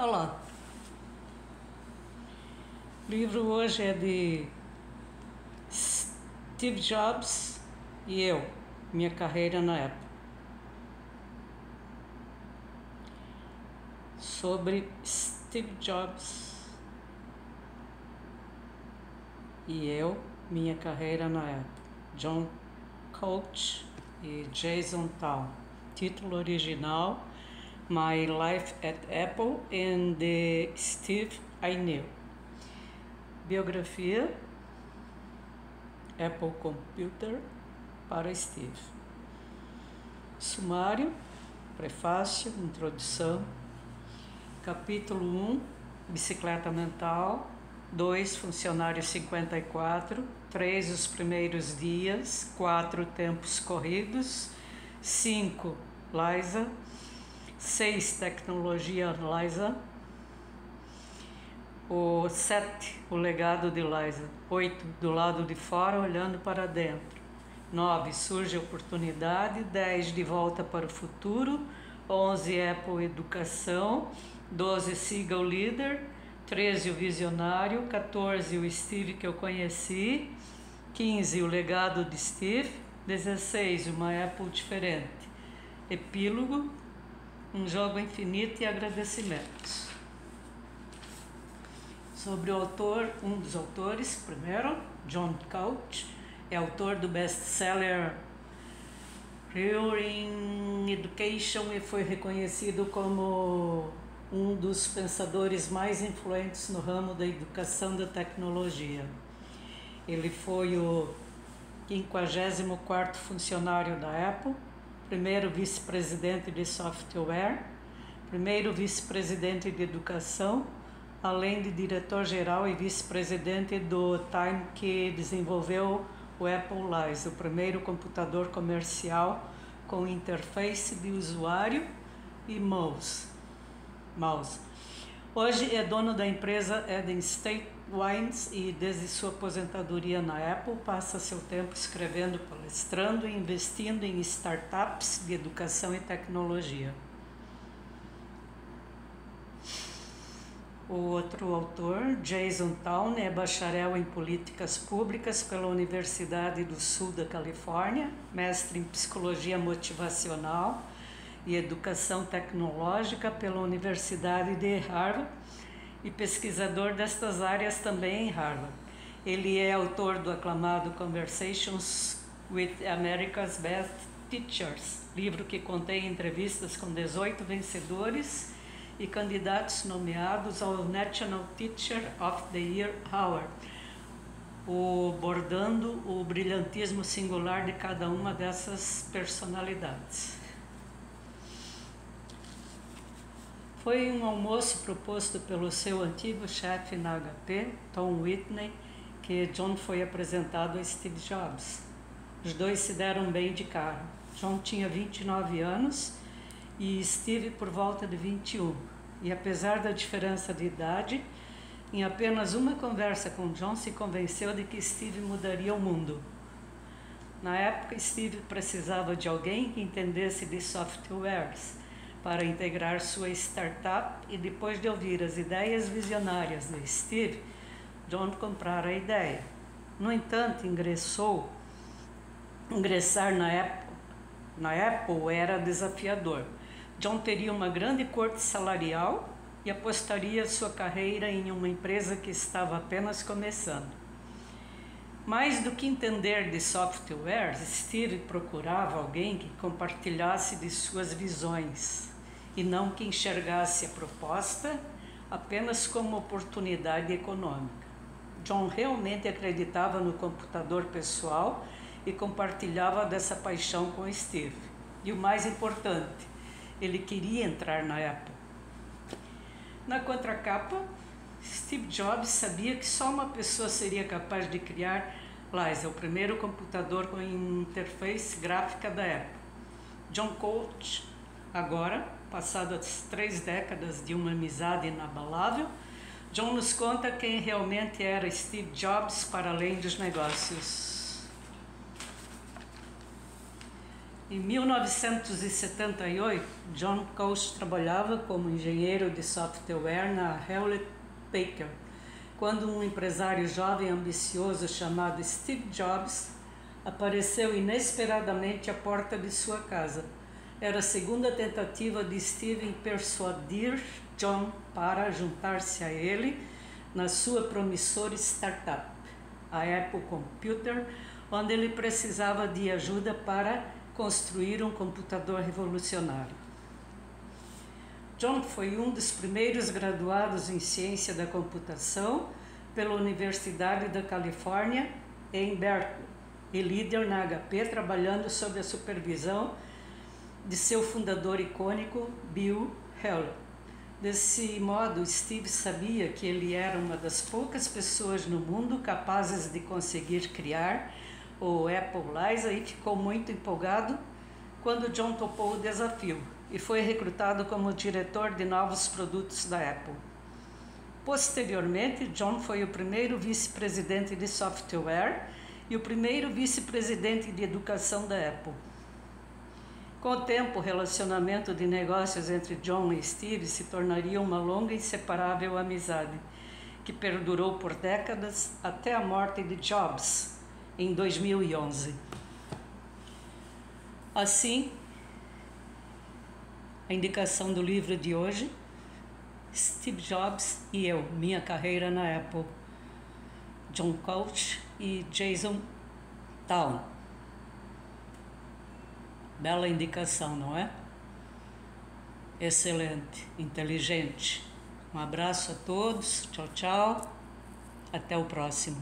Olá, o livro hoje é de Steve Jobs e eu, minha carreira na Apple. Sobre Steve Jobs e eu, minha carreira na Apple. John Coach e Jason Town. Título original: My Life at Apple and the Steve I Knew. Biografia: Apple Computer para Steve. Sumário, prefácio, introdução. Capítulo 1, Bicicleta Mental. 2, Funcionário 54. 3, Os Primeiros Dias. 4, Tempos Corridos. 5, Liza. 6, Tecnologia Liza. 7, O Legado de Liza. 8, Do Lado de Fora, Olhando para Dentro. 9, Surge a Oportunidade. 10, De Volta para o Futuro. 11, Apple Educação. 12, Siga o Líder. 13, O Visionário. 14, O Steve que eu conheci. 15, O Legado de Steve. 16, Uma Apple Diferente. Epílogo: Um Jogo Infinito e Agradecimentos. Sobre o autor, um dos autores, primeiro, John Coach, é autor do best-seller Pure Education e foi reconhecido como um dos pensadores mais influentes no ramo da educação da tecnologia. Ele foi o 54º funcionário da Apple, primeiro vice-presidente de software, primeiro vice-presidente de educação, além de diretor-geral e vice-presidente do Time que desenvolveu o Apple Liza, o primeiro computador comercial com interface de usuário e mouse. Hoje é dono da empresa Eden State Wines e desde sua aposentadoria na Apple passa seu tempo escrevendo, palestrando e investindo em startups de educação e tecnologia. O outro autor, Jason Town, é bacharel em políticas públicas pela Universidade do Sul da Califórnia, mestre em psicologia motivacional e educação tecnológica pela Universidade de Harvard e pesquisador destas áreas também em Harvard. Ele é autor do aclamado Conversations with America's Best Teachers, livro que contém entrevistas com 18 vencedores e candidatos nomeados ao National Teacher of the Year Award, abordando o brilhantismo singular de cada uma dessas personalidades. Foi um almoço proposto pelo seu antigo chefe na HP, Tom Whitney, que John foi apresentado a Steve Jobs. Os dois se deram bem de cara. John tinha 29 anos e Steve por volta de 21. E apesar da diferença de idade, em apenas uma conversa com John se convenceu de que Steve mudaria o mundo. Na época, Steve precisava de alguém que entendesse de softwares para integrar sua startup e depois de ouvir as ideias visionárias de Steve, John comprara a ideia. No entanto, ingressar na Apple era desafiador. John teria uma grande corte salarial e apostaria sua carreira em uma empresa que estava apenas começando. Mais do que entender de software, Steve procurava alguém que compartilhasse de suas visões e não que enxergasse a proposta apenas como oportunidade econômica. John realmente acreditava no computador pessoal e compartilhava dessa paixão com Steve. E o mais importante, ele queria entrar na Apple. Na contracapa, Steve Jobs sabia que só uma pessoa seria capaz de criar Liza, o primeiro computador com interface gráfica da Apple. John Coach, agora, passadas 3 décadas de uma amizade inabalável, John nos conta quem realmente era Steve Jobs para além dos negócios. Em 1978, John Coach trabalhava como engenheiro de software na Hewlett Packard, quando um empresário jovem ambicioso chamado Steve Jobs apareceu inesperadamente à porta de sua casa. Era a segunda tentativa de Steve em persuadir John para juntar-se a ele na sua promissora startup, a Apple Computer, onde ele precisava de ajuda para construir um computador revolucionário. John foi um dos primeiros graduados em ciência da computação pela Universidade da Califórnia em Berkeley e líder na HP, trabalhando sob a supervisão de seu fundador icônico, Bill Hewlett. Desse modo, Steve sabia que ele era uma das poucas pessoas no mundo capazes de conseguir criar o Apple Lisa e ficou muito empolgado quando John topou o desafio e foi recrutado como diretor de novos produtos da Apple. Posteriormente, John foi o primeiro vice-presidente de software e o primeiro vice-presidente de educação da Apple. Com o tempo, o relacionamento de negócios entre John e Steve se tornaria uma longa e inseparável amizade, que perdurou por décadas até a morte de Jobs, em 2011. Assim, a indicação do livro de hoje, Steve Jobs e eu, Minha Carreira na Apple, John Coach e Jason Town. Bela indicação, não é? Excelente, inteligente. Um abraço a todos, tchau, tchau, até o próximo.